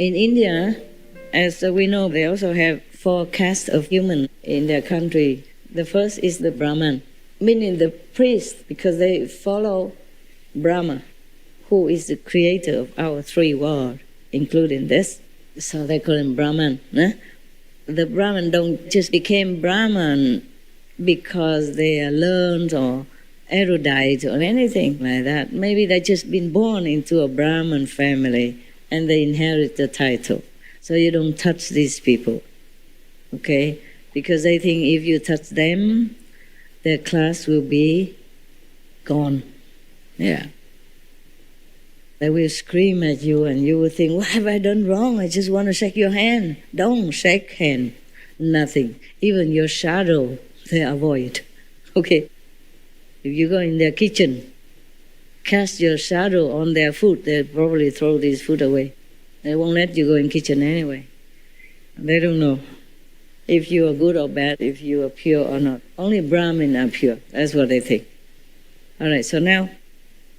In India, as we know, they also have 4 castes of human in their country. The first is the Brahman, meaning the priest, because they follow Brahma, who is the creator of our 3 worlds, including this. So they call him Brahman. The Brahman don't just became Brahman because they are learned or erudite or anything like that. Maybe they just been born into a Brahman family and they inherit the title. So you don't touch these people, okay? Because they think if you touch them, their class will be gone. Yeah. They will scream at you and you will think, what have I done wrong? I just want to shake your hand. Don't shake hand. Nothing. Even your shadow, they avoid. Okay? If you go in their kitchen, cast your shadow on their food, they'll probably throw this food away. They won't let you go in kitchen anyway. They don't know if you are good or bad, if you are pure or not. Only Brahmin are pure. That's what they think. All right, so now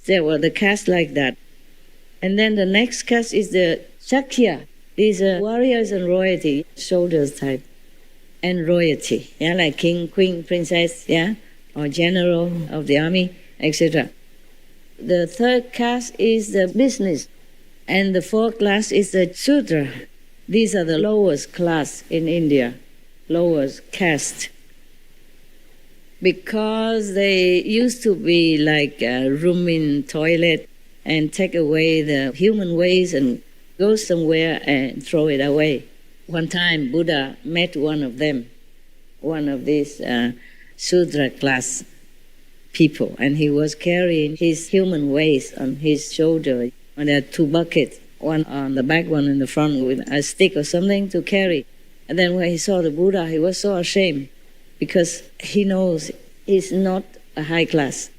there were the caste like that. And then the next caste is the Shakya. These are warriors and royalty, soldiers type, and royalty, yeah, like king, queen, princess, yeah, or general of the army, etc. The third caste is the business, and the fourth class is the Shudra. These are the lowest class in India, lowest caste. Because they used to be like a room in toilet and take away the human waste and go somewhere and throw it away. One time Buddha met one of them, one of these Shudra class people, and he was carrying his human waste on his shoulder. And there are 2 buckets, one on the back, one in the front, with a stick or something to carry. And then when he saw the Buddha, he was so ashamed because he knows he's not a high class.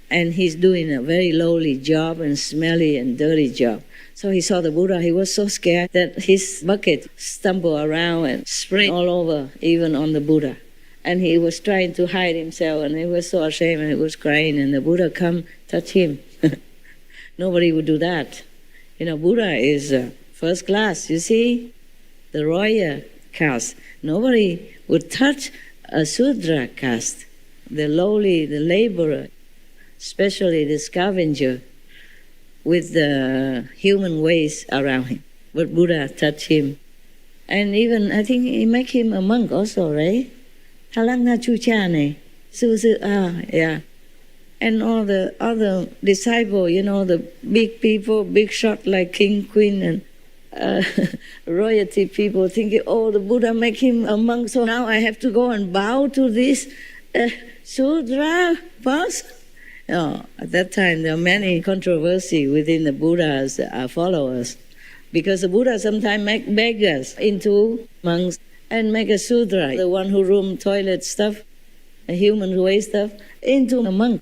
And he's doing a very lowly job and smelly and dirty job. So he saw the Buddha, he was so scared that his bucket stumbled around and sprayed all over, even on the Buddha. And he was trying to hide himself, and he was so ashamed, and he was crying, and the Buddha come touch him. Nobody would do that. You know, Buddha is first class, you see, the royal caste. Nobody would touch a Shudra caste, the lowly, the laborer, especially the scavenger with the human waste around him. But Buddha touched him. And even, I think he make him a monk also, right? Halangna chucha ne, yeah. And all the other disciples, you know, the big people, big shot like king, queen, and royalty people thinking, oh, the Buddha make him a monk, so now I have to go and bow to this Shudra person. Oh, at that time, there were many controversy within the Buddha's followers, because the Buddha sometimes make beggars into monks and make a Shudra, the one who room toilet stuff, a human waste stuff, into a monk.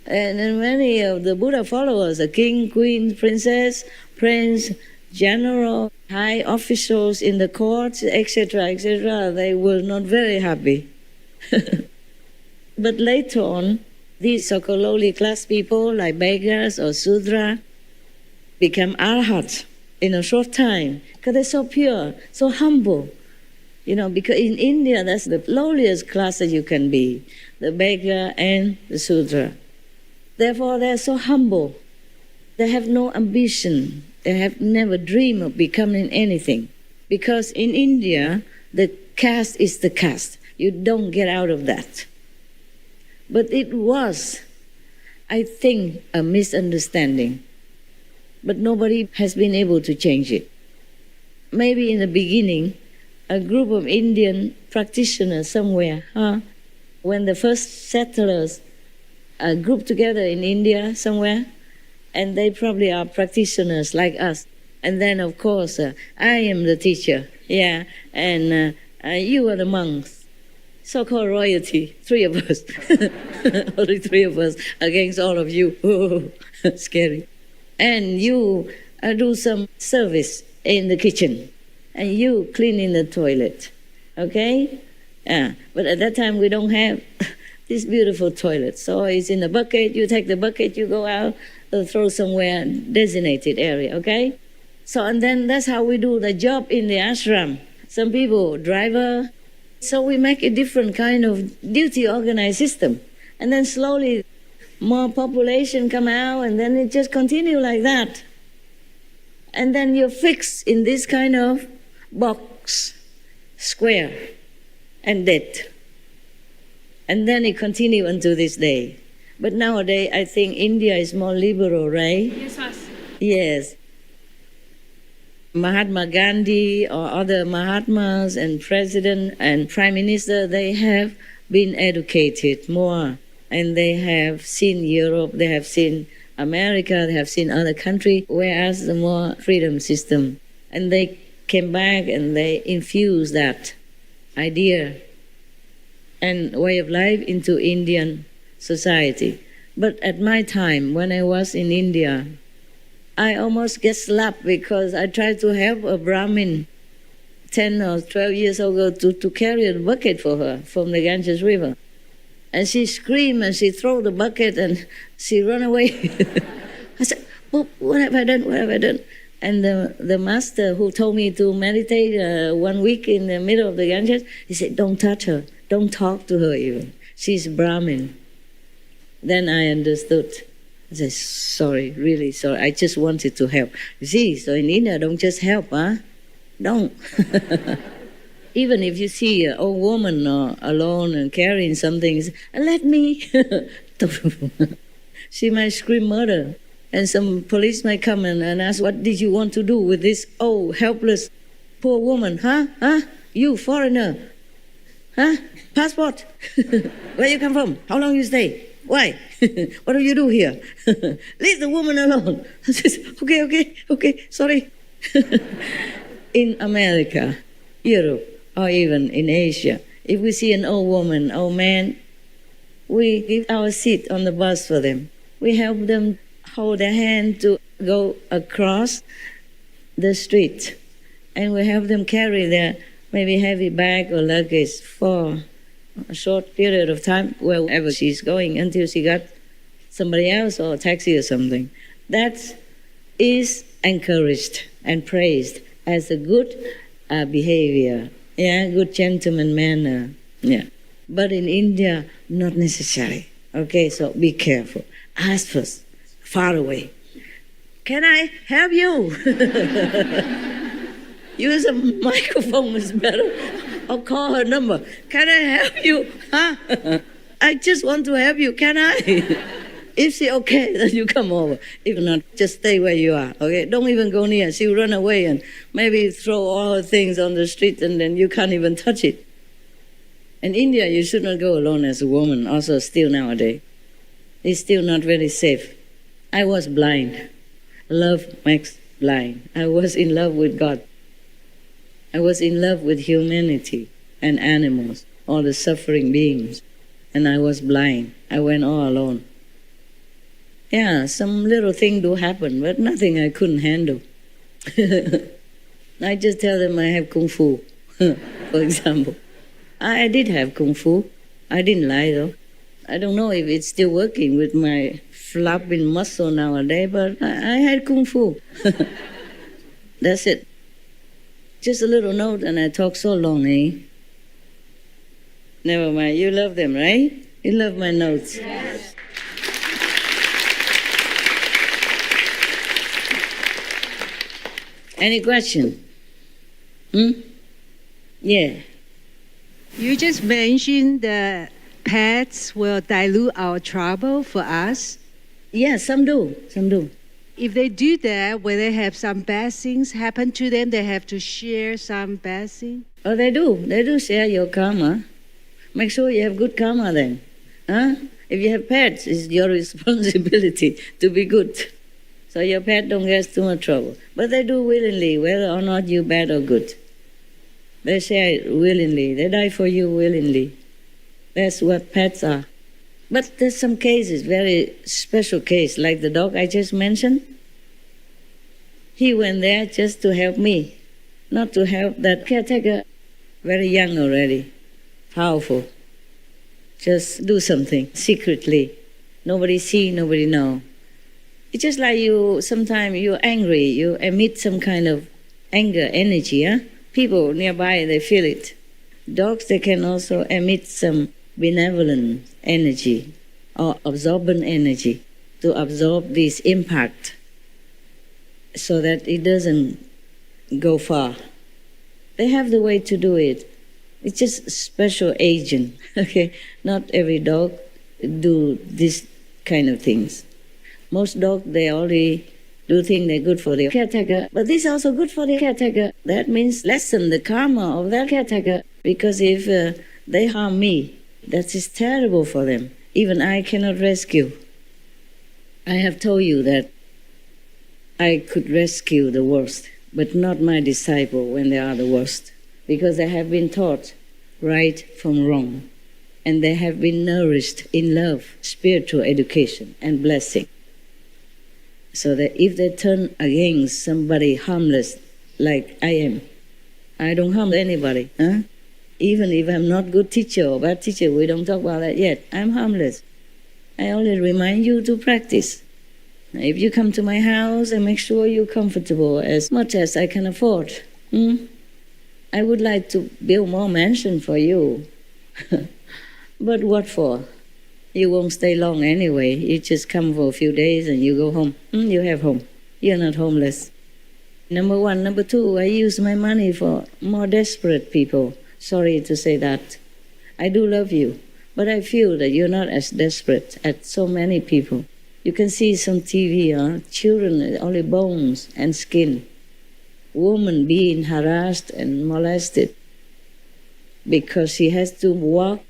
And then many of the Buddha followers, a king, queen, princess, prince, general, high officials in the courts, etc., they were not very happy. But later on, these so-called lowly class people, like beggars or Shudra, become arhats in a short time because they're so pure, so humble. You know, because in India, that's the lowliest class that you can be, the beggar and the Shudra. Therefore, they're so humble. They have no ambition. They have never dreamed of becoming anything. Because in India, the caste is the caste. You don't get out of that. But it was, I think, a misunderstanding. But nobody has been able to change it. Maybe in the beginning, a group of Indian practitioners somewhere, when the first settlers grouped together in India somewhere, and they probably are practitioners like us. And then, of course, I am the teacher, yeah, and you are the monks. So-called royalty, 3 of us. Only 3 of us against all of you. Oh, scary. And you do some service in the kitchen. And you clean in the toilet. Okay? But at that time, we don't have this beautiful toilet. So it's in a bucket. You take the bucket, you go out, throw somewhere, designated area. Okay? So, and then that's how we do the job in the ashram. Some people, driver. So we make a different kind of duty organized system. And then slowly more population come out, and then it just continue like that. And then you're fixed in this kind of box, square, and dead. And then it continue until this day. But nowadays, I think India is more liberal, right? Yes. Yes. Mahatma Gandhi or other Mahatmas and president and prime minister, they have been educated more. And they have seen Europe, they have seen America, they have seen other countries, whereas the more freedom system. And they came back and they infused that idea and way of life into Indian society. But at my time, when I was in India, I almost get slapped because I tried to help a Brahmin 10 or 12 years ago to carry a bucket for her from the Ganges River. And she screamed and she threw the bucket and she ran away. I said, what have I done? What have I done? And the master who told me to meditate 1 week in the middle of the Ganges, he said, don't touch her. Don't talk to her even. She's Brahmin. Then I understood. I said, sorry, really sorry. I just wanted to help. You see, so in India, don't just help, huh? Don't. Even if you see an old woman alone and carrying something, say, let me. She might scream murder. And some police might come and ask, what did you want to do with this old, helpless, poor woman? Huh? You, foreigner. Huh? Passport? Where you come from? How long you stay? Why? What do you do here? Leave the woman alone. I said, okay, sorry. In America, Europe, or even in Asia, if we see an old woman, old man, we give our seat on the bus for them. We help them hold their hand to go across the street. And we help them carry their maybe heavy bag or luggage for a short period of time, wherever she's going, until she got somebody else or a taxi or something. That is encouraged and praised as a good behavior, good gentleman manner. Yeah. But in India, not necessary. Okay, so be careful. Ask first, far away. Can I help you? Use a microphone is better. Or call her number. Can I help you? Huh? I just want to help you. Can I? If she okay, then you come over. If not, just stay where you are. Okay? Don't even go near. She'll run away and maybe throw all her things on the street and then you can't even touch it. In India, you should not go alone as a woman, also still nowadays. It's still not very safe. I was blind. Love makes blind. I was in love with God. I was in love with humanity and animals, all the suffering beings. And I was blind. I went all alone. Yeah, some little thing do happen, but nothing I couldn't handle. I just tell them I have Kung Fu, for example. I did have Kung Fu. I didn't lie though. I don't know if it's still working with my flapping muscle nowadays, but I had Kung Fu. That's it. Just a little note and I talk so long, eh? Never mind, you love them, right? You love my notes. Yes. Any question? Yeah. You just mentioned that pets will dilute our trouble for us. Yeah, some do. If they do that, when they have some bad things happen to them, they have to share some bad thing. Oh, they do. They do share your karma. Make sure you have good karma then. Huh? If you have pets, it's your responsibility to be good. So your pet don't get too much trouble. But they do willingly, whether or not you bad or good. They share it willingly. They die for you willingly. That's what pets are. But there's some cases, very special case, like the dog I just mentioned. He went there just to help me, not to help that caretaker. Very young already, powerful. Just do something secretly. Nobody see, nobody know. It's just like you, sometimes you're angry, you emit some kind of anger energy. Huh? People nearby, they feel it. Dogs, they can also emit some benevolent energy or absorbent energy to absorb this impact so that it doesn't go far. They have the way to do it. It's just special agent, okay? Not every dog do this kind of things. Most dogs, they only do things that are good for the caretaker, but this is also good for the caretaker. That means lessen the karma of that caretaker, because if they harm me, that is terrible for them. Even I cannot rescue. I have told you that I could rescue the worst, but not my disciple when they are the worst, because they have been taught right from wrong, and they have been nourished in love, spiritual education, and blessing. So that if they turn against somebody harmless like I am, I don't harm anybody. Huh? Even if I'm not good teacher or bad teacher, we don't talk about that yet. I'm harmless. I only remind you to practice. If you come to my house, I make sure you're comfortable as much as I can afford. I would like to build more mansion for you. But what for? You won't stay long anyway. You just come for a few days and you go home. You have home. You're not homeless. Number one. Number two, I use my money for more desperate people. Sorry to say that. I do love you, but I feel that you're not as desperate as so many people. You can see some TV, children, only bones and skin. Woman being harassed and molested because she has to walk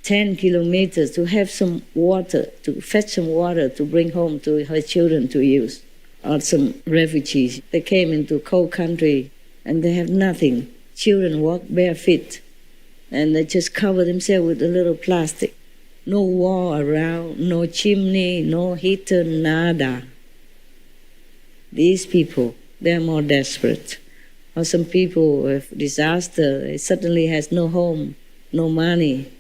10 kilometers to have some water, to fetch some water to bring home to her children to use. Or some refugees, they came into cold country and they have nothing. Children walk barefoot and they just cover themselves with a little plastic. No wall around, no chimney, no heater, nada. These people, they're more desperate. Or some people with disaster, they suddenly has no home, no money.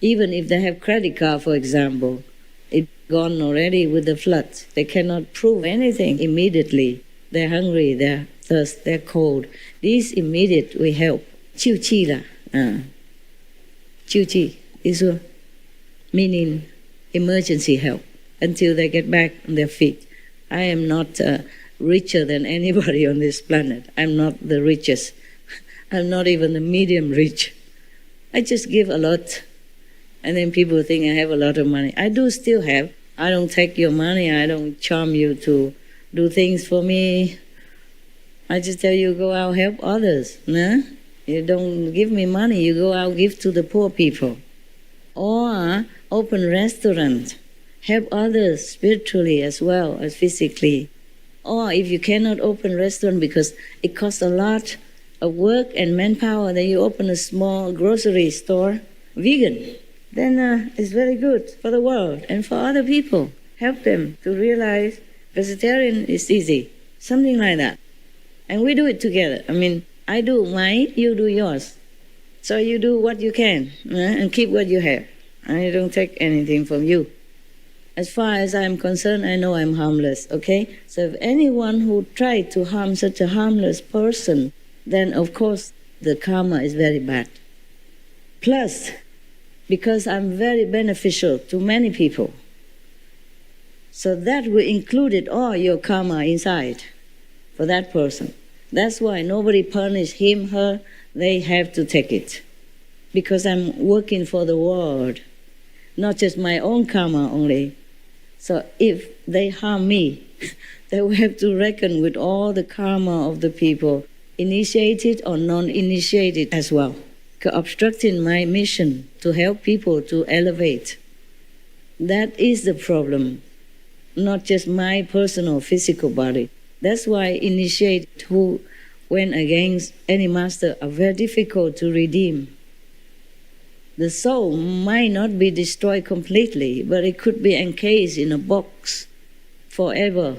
Even if they have credit card, for example, it's gone already with the floods. They cannot prove anything immediately. They're hungry, they're thirsty, they're cold. These immediate we help. Chiu chi la. Chiu chi is meaning emergency help until they get back on their feet. I am not richer than anybody on this planet. I'm not the richest. I'm not even the medium rich. I just give a lot. And then people think I have a lot of money. I do still have. I don't take your money. I don't charm you to do things for me. I just tell you, go out, help others. Nah? You don't give me money. You go out, give to the poor people. Or open restaurant. Help others spiritually as well as physically. Or if you cannot open restaurant because it costs a lot of work and manpower, then you open a small grocery store, vegan. Then it's very good for the world and for other people. Help them to realize vegetarian is easy, something like that. And we do it together. I mean, I do mine, you do yours. So you do what you can and keep what you have. I don't take anything from you. As far as I'm concerned, I know I'm harmless, okay? So if anyone who tried to harm such a harmless person, then of course the karma is very bad. Plus, because I'm very beneficial to many people. So that will include all your karma inside for that person. That's why nobody punish him, her, they have to take it. Because I'm working for the world, not just my own karma only. So if they harm me, they will have to reckon with all the karma of the people, initiated or non-initiated as well. Obstructing my mission to help people to elevate. That is the problem, not just my personal physical body. That's why initiates who went against any master are very difficult to redeem. The soul might not be destroyed completely, but it could be encased in a box forever.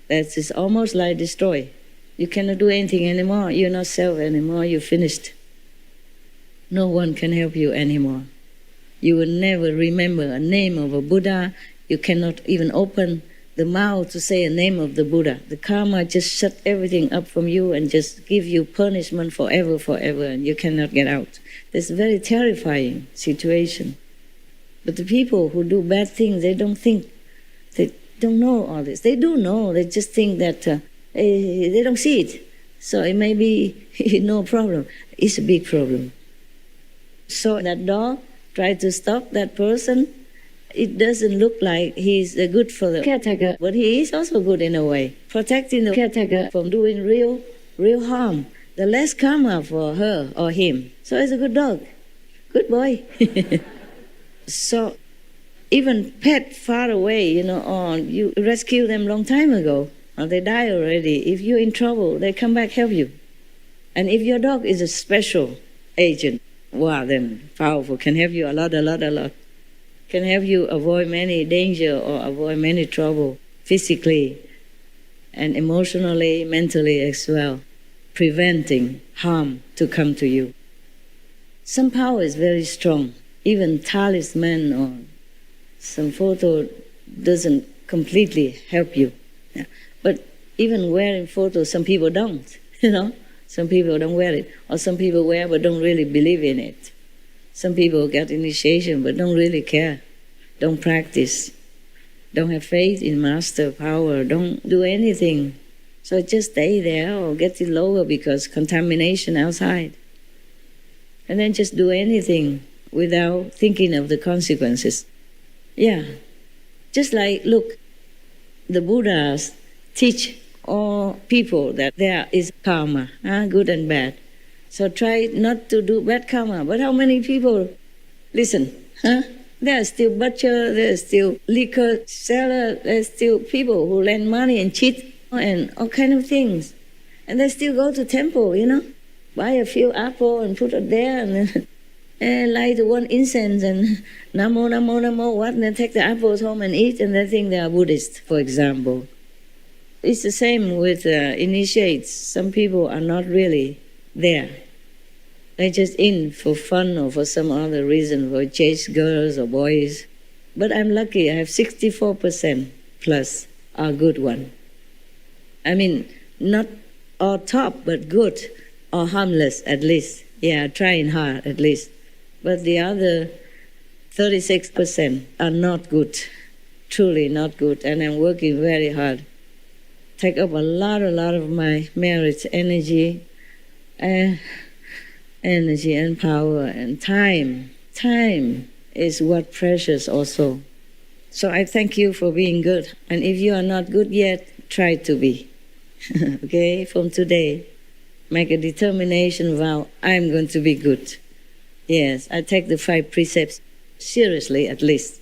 That is almost like destroyed. You cannot do anything anymore. You're not self anymore. You're finished. No one can help you anymore. You will never remember a name of a Buddha. You cannot even open the mouth to say a name of the Buddha. The karma just shut everything up from you and just give you punishment forever, and you cannot get out. It's a very terrifying situation. But the people who do bad things, they don't think, they don't know all this. They do know, they just think that they don't see it. So it may be no problem. It's a big problem. So that dog tried to stop that person. It doesn't look like he's good for the caretaker, but he is also good in a way, protecting the caretaker from doing real harm. The less karma for her or him. So it's a good dog. Good boy. So even pet far away, or you rescue them long time ago, or they die already. If you're in trouble, they come back help you. And if your dog is a special agent, wow, then powerful, can help you a lot. Can help you avoid many danger or avoid many trouble physically and emotionally, mentally as well, preventing harm to come to you. Some power is very strong. Even talisman or some photo doesn't completely help you. Yeah. But even wearing photos, some people don't, Some people don't wear it. Or some people wear but don't really believe in it. Some people get initiation but don't really care, don't practice, don't have faith in master power, don't do anything. So just stay there or get it lower because contamination outside. And then just do anything without thinking of the consequences. Yeah. Just like, look, the Buddhas teach all people that there is karma, good and bad. So try not to do bad karma. But how many people listen? There are still butcher, there are still liquor seller, there are still people who lend money and cheat and all kind of things. And they still go to temple, buy a few apple and put it there and light one incense and namo, namo, namo, what? And then take the apples home and eat and they think they are Buddhist, for example. It's the same with initiates. Some people are not really there. They're just in for fun or for some other reason, for chase girls or boys. But I'm lucky, I have 64% plus are good one. I mean, not all top, but good or harmless at least. Yeah, trying hard at least. But the other 36% are not good, truly not good, and I'm working very hard. Take up a lot of my merit, energy and power and time. Time is what precious also. So I thank you for being good. And if you are not good yet, try to be. Okay, from today, make a determination vow, I'm going to be good. Yes, I take the 5 precepts seriously at least.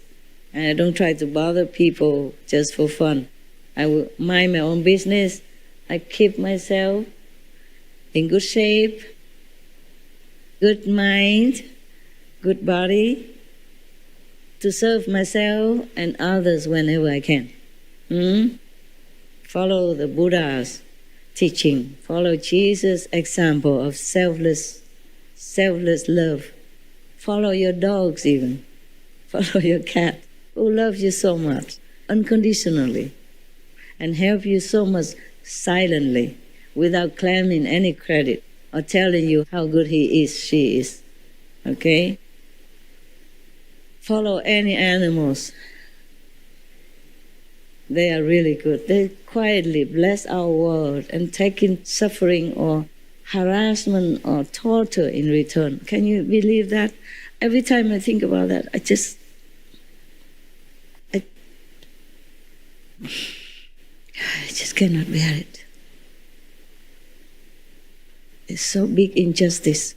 And I don't try to bother people just for fun. I will mind my own business. I keep myself in good shape, good mind, good body, to serve myself and others whenever I can. Follow the Buddha's teaching. Follow Jesus' example of selfless love. Follow your dogs even. Follow your cat who loves you so much, unconditionally, and help you so much silently, without claiming any credit or telling you how good he is, she is. Okay? Follow any animals. They are really good. They quietly bless our world and take in suffering or harassment or torture in return. Can you believe that? Every time I think about that, I just cannot bear it. It's so big injustice.